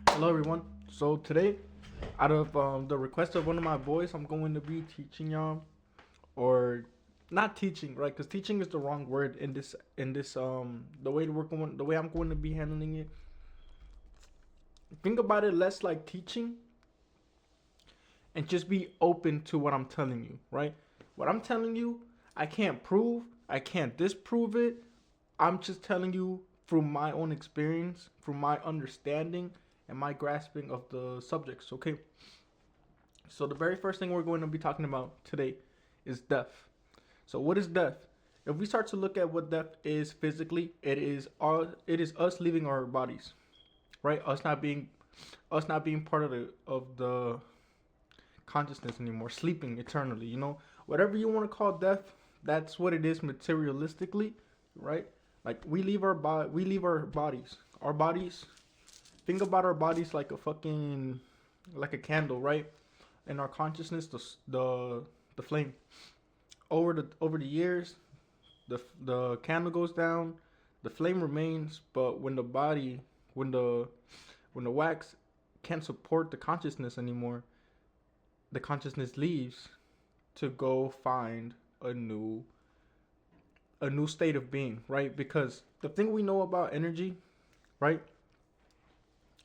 Hello, everyone. So today, out of the request of one of my boys, I'm going to be teaching y'all, or not teaching, right? Because teaching is the wrong word in this the way I'm going to be handling it. Think about it less like teaching, and just be open to what I'm telling you, right? What I'm telling you, I can't prove, I can't disprove it. I'm just telling you through my own experience, through my understanding and my grasping of the subjects, okay? So the very first thing we're going to be talking about today is death. So what is death? If we start to look at what death is physically, it is us leaving our bodies, right? Us not being part of the consciousness anymore, sleeping eternally, whatever you want to call death, that's what it is materialistically, right? Like we leave our bodies. Our bodies, think about our bodies like like a candle, right? And our consciousness, the flame. Over the years, the candle goes down, the flame remains, but when the wax can't support the consciousness anymore, the consciousness leaves to go find a new a new state of being, right? Because the thing we know about energy, right?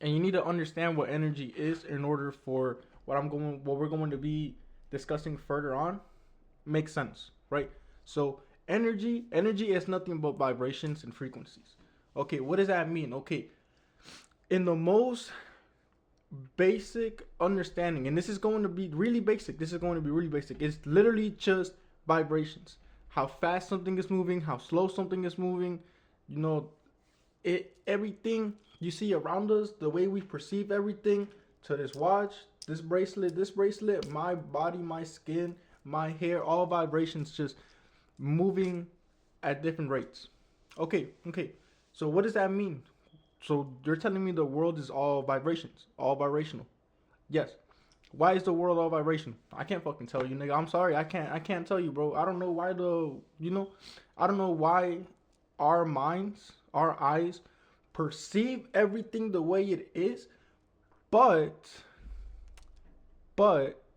And you need to understand what energy is in order for what we're going to be discussing further on makes sense, right? So energy is nothing but vibrations and frequencies. Okay, what does that mean? Okay, in the most basic understanding, and this is going to be really basic. This is going to be really basic. It's literally just vibrations. How fast something is moving, how slow something is moving, you know, everything you see around us, the way we perceive everything, to this watch, this bracelet, my body, my skin, my hair, all vibrations just moving at different rates. Okay. So what does that mean? So you're telling me the world is all vibrations, all vibrational. Yes. Why is the world all vibration? I can't fucking tell you, nigga. I'm sorry. I can't tell you, bro. I don't know why I don't know why our minds, our eyes perceive everything the way it is, but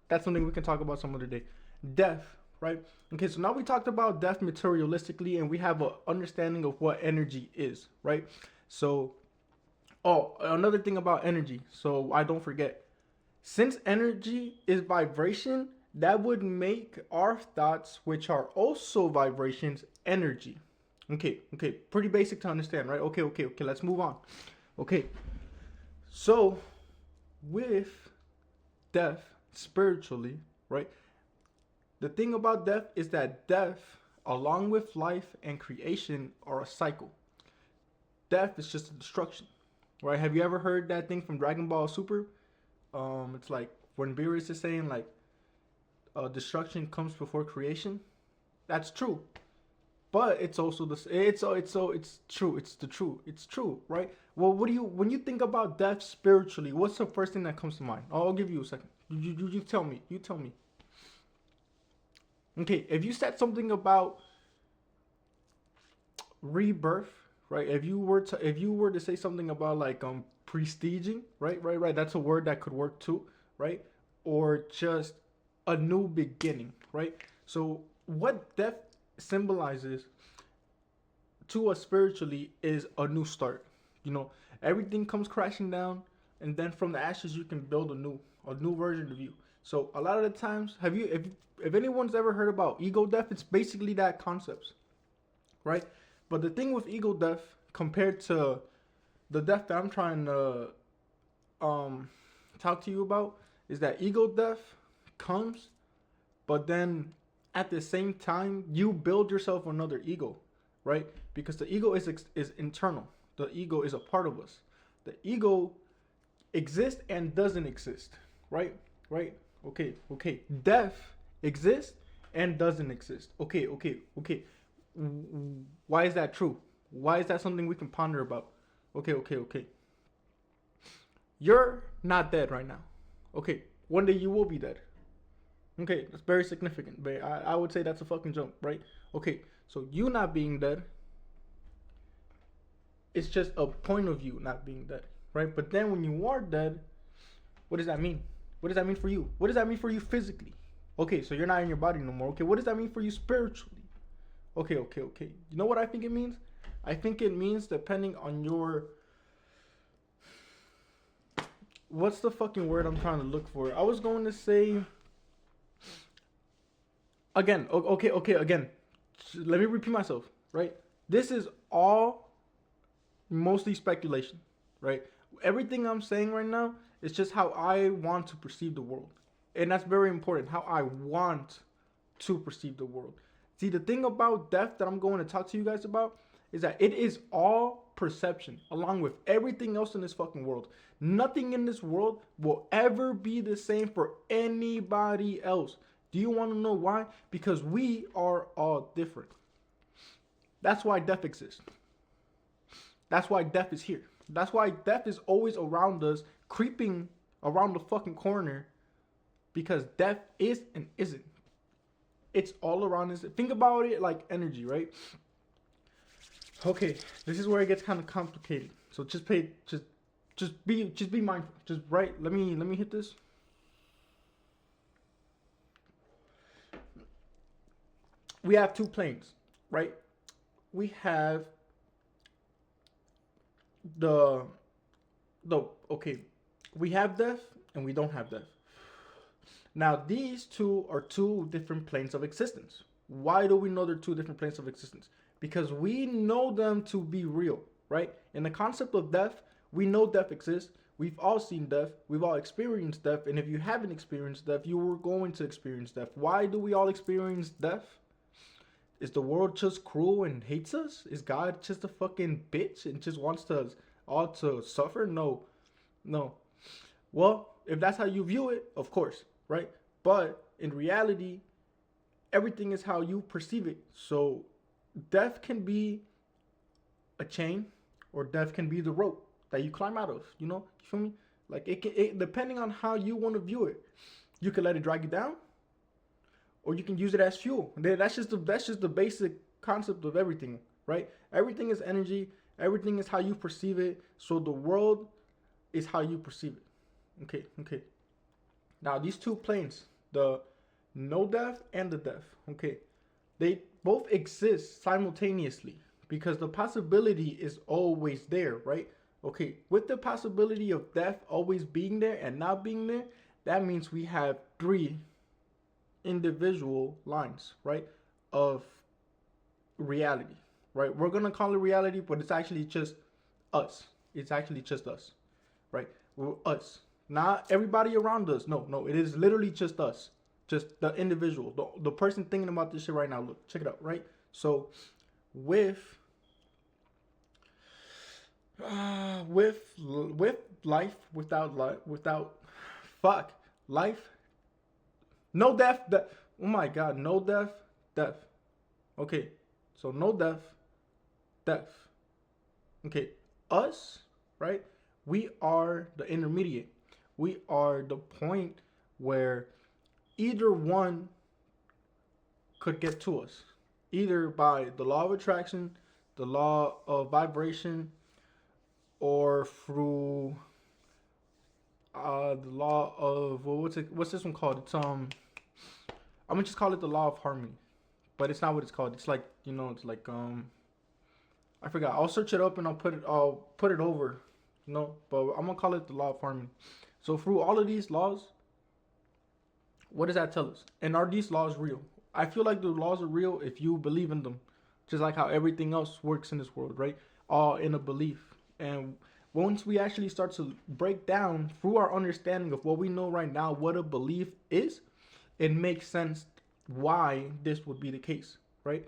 that's something we can talk about some other day. Death, right? Okay, so now we talked about death materialistically and we have an understanding of what energy is, right? So, oh, another thing about energy, so I don't forget. Since energy is vibration, that would make our thoughts, which are also vibrations, energy. Okay, pretty basic to understand, right? Okay, let's move on. Okay, so with death, spiritually, right? The thing about death is that death, along with life and creation, are a cycle. Death is just a destruction, right? Have you ever heard that thing from Dragon Ball Super? It's like when Beerus is saying like destruction comes before creation. That's true, but it's also the it's true. It's true, right? Well, what do you when you think about death spiritually? What's the first thing that comes to mind? I'll give you a second. You tell me. You tell me. Okay, if you said something about rebirth, right? If you were to say something about like prestiging, right, that's a word that could work too, right? Or just a new beginning, right? So what death symbolizes to us spiritually is a new start. you know Everything comes crashing down, and then from the ashes you can build a new version of you. So a lot of the times, if anyone's ever heard about ego death, it's basically that concept, right? But the thing with ego death compared to the death that I'm trying to um talk to you about is that ego death comes, but then at the same time you build yourself another ego, right? Because the ego is internal. The ego is a part of us. The ego exists and doesn't exist, right? Right? Okay. Death exists and doesn't exist. Okay. Why is that true? Why is that something we can ponder about? Okay. You're not dead right now. Okay. One day you will be dead. Okay, that's very significant, but I would say that's a fucking jump, right? Okay, so you not being dead, it's just a point of view not being dead, right? But then when you are dead, what does that mean? What does that mean for you? What does that mean for you physically? Okay, so you're not in your body no more. Okay, what does that mean for you spiritually? Okay. You know what I think it means? I think it means depending on your... What's the fucking word I'm trying to look for? I was going to say... Again, again. Let me repeat myself, right? This is all mostly speculation, right? Everything I'm saying right now is just how I want to perceive the world. And that's very important, how I want to perceive the world. See, the thing about death that I'm going to talk to you guys about is that it is all perception, along with everything else in this fucking world. Nothing in this world will ever be the same for anybody else. Do you want to know why? Because we are all different. That's why death exists. That's why death is here. That's why death is always around us, creeping around the fucking corner. Because death is and isn't. It's all around us. Think about it like energy, right? Okay, this is where it gets kind of complicated. So just be mindful. Just right. Let me hit this. We have two planes, right? We have we have death and we don't have death. Now, these two are two different planes of existence. Why do we know they're two different planes of existence? Because we know them to be real, right? In the concept of death, we know death exists. We've all seen death. We've all experienced death. And if you haven't experienced death, you were going to experience death. Why do we all experience death? Is the world just cruel and hates us? Is God just a fucking bitch and just wants us all to suffer? No. Well, if that's how you view it, of course, right? But in reality, everything is how you perceive it. So death can be a chain, or death can be the rope that you climb out of. You know, you feel me? Like it depending on how you want to view it. You can let it drag you down, or you can use it as fuel. That's just the basic concept of everything, right? Everything is energy. Everything is how you perceive it. So the world is how you perceive it. Okay. Now these two planes, the no death and the death, okay, they both exist simultaneously because the possibility is always there, right? Okay, with the possibility of death always being there and not being there, that means we have three individual lines, right, of reality, right? We're gonna call it reality, but it's actually just us. It's actually just us, right? We're us, not everybody around us. No, it is literally just us, just the individual, the person thinking about this shit right now. Look, check it out, right? So with life, without life. No death. Oh my God. No death. Okay. So no death. Okay. Us, right? We are the intermediate. We are the point where either one could get to us. Either by the law of attraction, the law of vibration, or through the law of what's this one called? It's I'm gonna just call it the law of harmony, but it's not what it's called. It's like, it's like I forgot. I'll search it up and I'll put it over, but I'm gonna call it the law of harmony. So through all of these laws, what does that tell us? And are these laws real? I feel like the laws are real if you believe in them, just like how everything else works in this world, right? All in a belief. And once we actually start to break down through our understanding of what we know right now, what a belief is, it makes sense why this would be the case, right?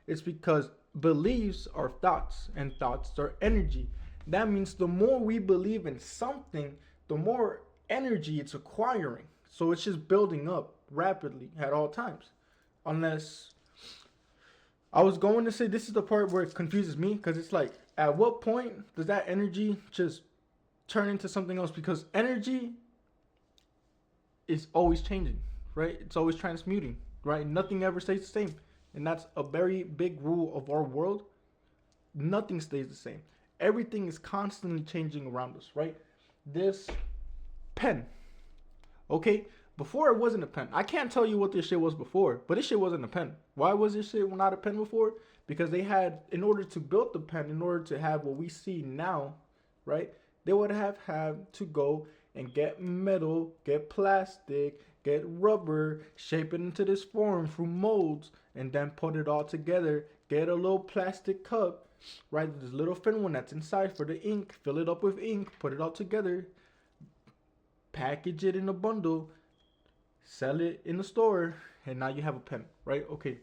It's because beliefs are thoughts and thoughts are energy. That means the more we believe in something, the more energy it's acquiring. So it's just building up rapidly at all times. Unless, I was going to say this is the part where it confuses me, because it's like, at what point does that energy just turn into something else? Because energy is always changing, right? It's always transmuting, right? Nothing ever stays the same. And that's a very big rule of our world. Nothing stays the same. Everything is constantly changing around us, right? This pen, okay? Before it wasn't a pen. I can't tell you what this shit was before, but this shit wasn't a pen. Why was this shit not a pen before? Because they had, in order to build the pen, in order to have what we see now, right? They would have had to go and get metal, get plastic, get rubber, shape it into this form through molds, and then put it all together. Get a little plastic cup, right? This little thin one that's inside for the ink. Fill it up with ink, put it all together, package it in a bundle, sell it in the store, and now you have a pen, right? Okay.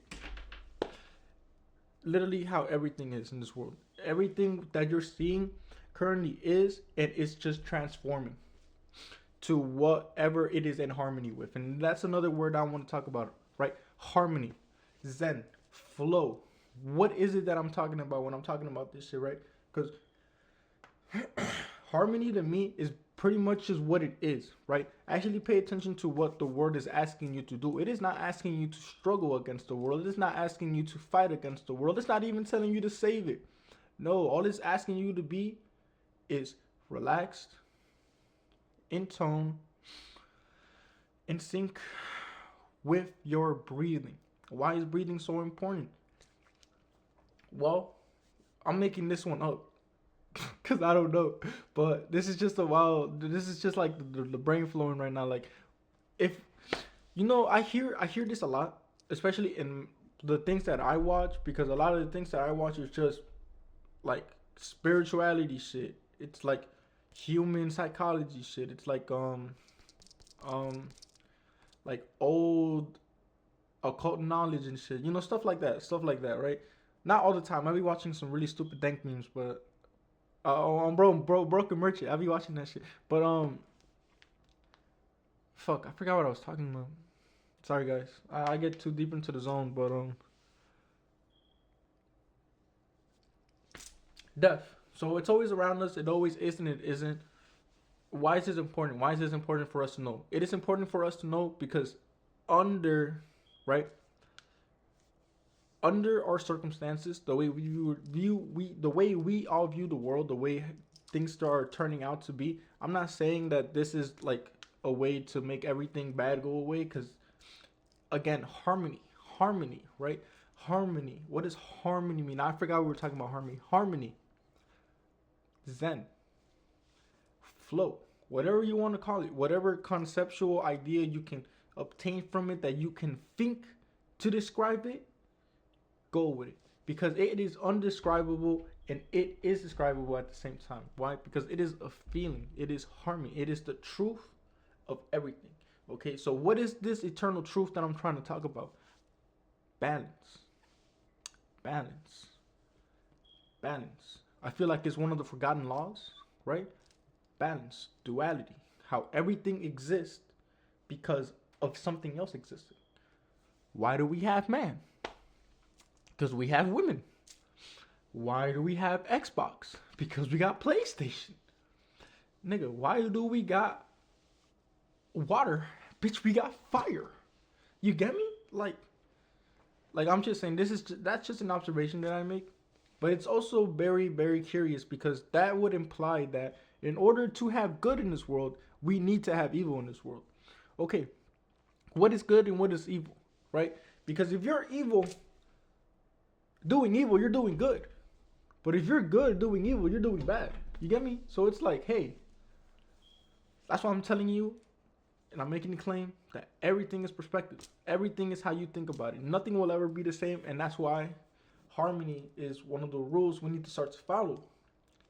Literally how everything is in this world. Everything that you're seeing currently is, and it's just transforming to whatever it is in harmony with. And that's another word I want to talk about, right? Harmony, zen, flow. What is it that I'm talking about when I'm talking about this shit, right? Because harmony to me is pretty much just what it is, right? Actually pay attention to what the word is asking you to do. It is not asking you to struggle against the world. It is not asking you to fight against the world. It's not even telling you to save it. No, all it's asking you to be is relaxed, in tone, in sync with your breathing. Why is breathing so important? Well, I'm making this one up because I don't know, but this is just like the brain flowing right now. Like, if you know, I hear this a lot, especially in the things that I watch, because a lot of the things that I watch is just like spirituality shit. It's like human psychology shit. It's like like old occult knowledge and shit. You know, stuff like that, right? Not all the time. I be watching some really stupid dank memes, but broken merchant. I be watching that shit. But fuck, I forgot what I was talking about. Sorry guys, I get too deep into the zone, but death. So it's always around us. It always is and it isn't. Why is this important? Why is this important for us to know? It is important for us to know because under our circumstances, the way the way we all view the world, the way things are turning out to be. I'm not saying that this is like a way to make everything bad go away, because again, harmony, right? Harmony. What does harmony mean? I forgot we were talking about harmony. Harmony, zen, flow, whatever you want to call it, whatever conceptual idea you can obtain from it that you can think to describe it, go with it, because it is undescribable and it is describable at the same time. Why? Because it is a feeling. It is harmony. It is the truth of everything. Okay, so what is this eternal truth that I'm trying to talk about? Balance. I feel like it's one of the forgotten laws, right? Balance, duality, how everything exists because of something else existed. Why do we have man? Because we have women. Why do we have Xbox? Because we got PlayStation. Nigga, why do we got water? Bitch, we got fire. You get me? Like I'm just saying, that's just an observation that I make. But it's also very, very curious, because that would imply that in order to have good in this world, we need to have evil in this world. Okay, what is good and what is evil, right? Because if you're evil, doing evil, you're doing good. But if you're good doing evil, you're doing bad. You get me? So it's like, hey, that's why I'm telling you, and I'm making the claim that everything is perspective. Everything is how you think about it. Nothing will ever be the same, and that's why harmony is one of the rules we need to start to follow.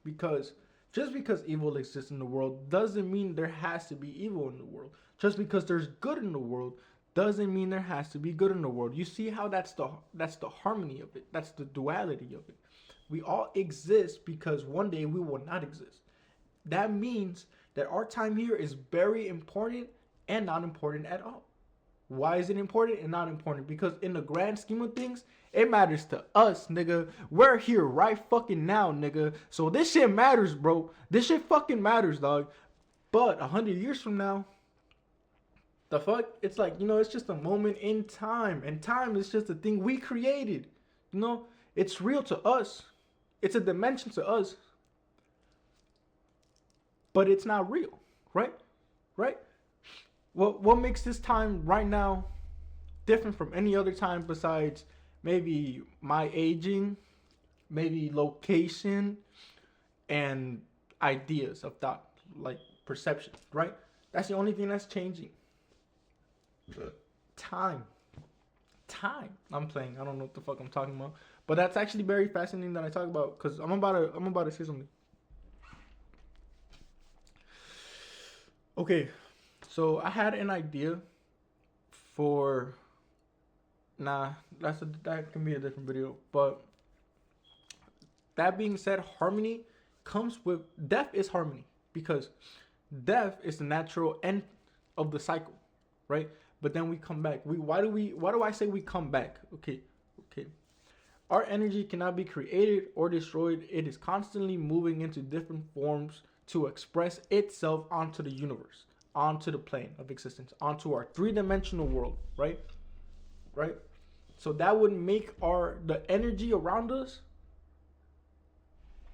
Because just because evil exists in the world doesn't mean there has to be evil in the world. Just because there's good in the world doesn't mean there has to be good in the world. You see how that's the harmony of it. That's the duality of it. We all exist because one day we will not exist. That means that our time here is very important and not important at all. Why is it important and not important? Because in the grand scheme of things, it matters to us, nigga. We're here right fucking now, nigga. So this shit matters, bro. This shit fucking matters, dog. But 100 years from now, the fuck? It's like, you know, it's just a moment in time. And time is just a thing we created. You know, it's real to us. It's a dimension to us. but it's not real, right? Right? What makes this time right now different from any other time besides maybe my aging, maybe location, and ideas of thought, like perception, right? That's the only thing that's changing. Time. Time. I'm playing. I don't know what the fuck I'm talking about. But that's actually very fascinating that I talk about because I'm about to say something. Okay, so I had an idea for that can be a different video. But that being said, harmony comes with death is harmony because death is the natural end of the cycle, right? But then we come back. Why do I say we come back? Okay. Our energy cannot be created or destroyed. It is constantly moving into different forms to express itself onto the universe, onto the plane of existence, onto our three-dimensional world, right? Right? So that would make the energy around us,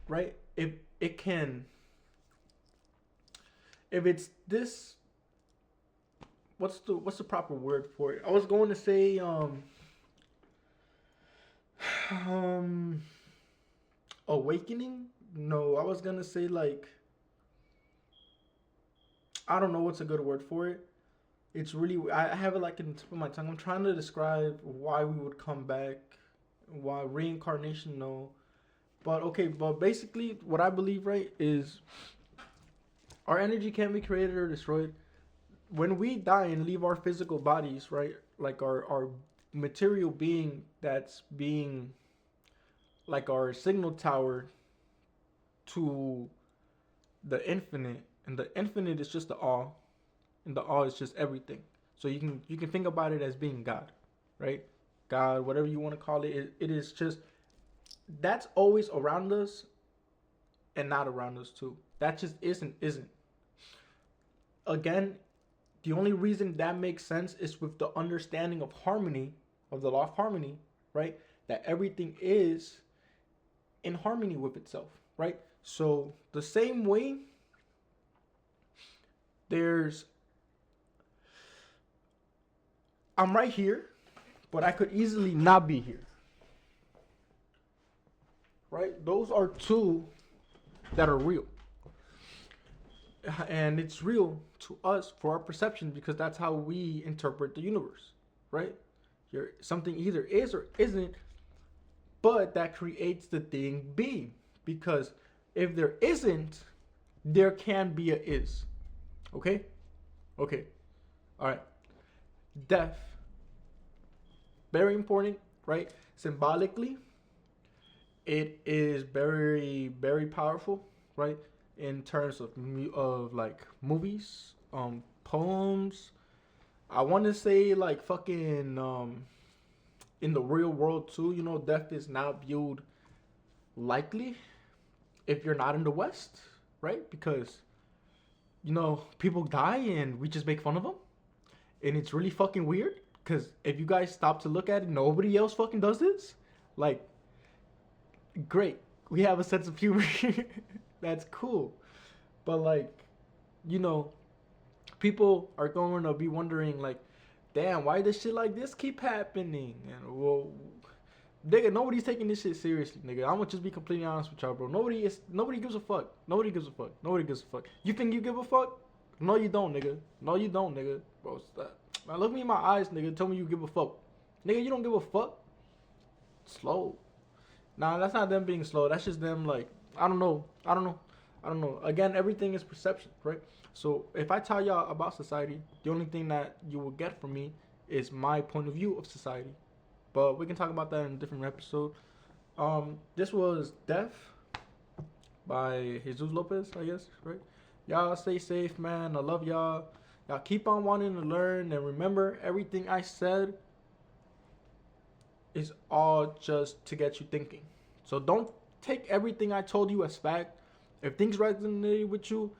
right? If it's this, what's the proper word for it? I was going to say awakening. No, I was gonna say like, I don't know what's a good word for it. It's really, I have it like in the tip of my tongue. I'm trying to describe why we would come back, why reincarnation. No, but okay, but basically what I believe, right, is our energy can't be created or destroyed. When we die and leave our physical bodies, right, like our material being that's being like our signal tower to the infinite, and the infinite is just the all, and the all is just everything. So you can think about it as being God, right? God, whatever you want to call it, it is just that's always around us and not around us too. That just isn't. Again, the only reason that makes sense is with the understanding of harmony, of the law of harmony, right? That everything is in harmony with itself, right? So the same way I'm right here, but I could easily not be here, right? Those are two that are real. And it's real to us for our perception because that's how we interpret the universe, right? Something either is or isn't, but that creates the thing being. Because if there isn't, there can be a is. Okay? Okay. All right. Death. Very important, right? Symbolically, it is very, very powerful, right? In terms of like movies, poems. I want to say like fucking in the real world too. You know, death is not viewed likely if you're not in the West, right? Because you know people die and we just make fun of them, and it's really fucking weird. Because if you guys stop to look at it, nobody else fucking does this. Like, great, we have a sense of humor. That's cool. But like, you know, people are going to be wondering like, damn, why does shit like this keep happening? And well, nigga, nobody's taking this shit seriously, nigga. I'm gonna just be completely honest with y'all, bro. Nobody gives a fuck. Nobody gives a fuck. Nobody gives a fuck. You think you give a fuck? No, you don't, nigga. No, you don't, nigga. Bro, stop. Now look me in my eyes, nigga. Tell me you give a fuck. Nigga, you don't give a fuck. Slow. Nah, that's not them being slow. That's just them like, I don't know. Again, everything is perception, right? So if I tell y'all about society, the only thing that you will get from me is my point of view of society. But we can talk about that in a different episode. This was Death by Jesus Lopez, I guess, right? Y'all stay safe, man. I love y'all. Y'all keep on wanting to learn, and remember, everything I said is all just to get you thinking. So don't take everything I told you as fact. If things resonate with you,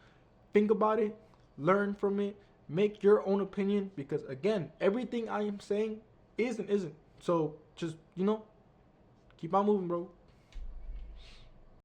think about it, learn from it, make your own opinion, because again, everything I am saying is and isn't. So just, keep on moving, bro.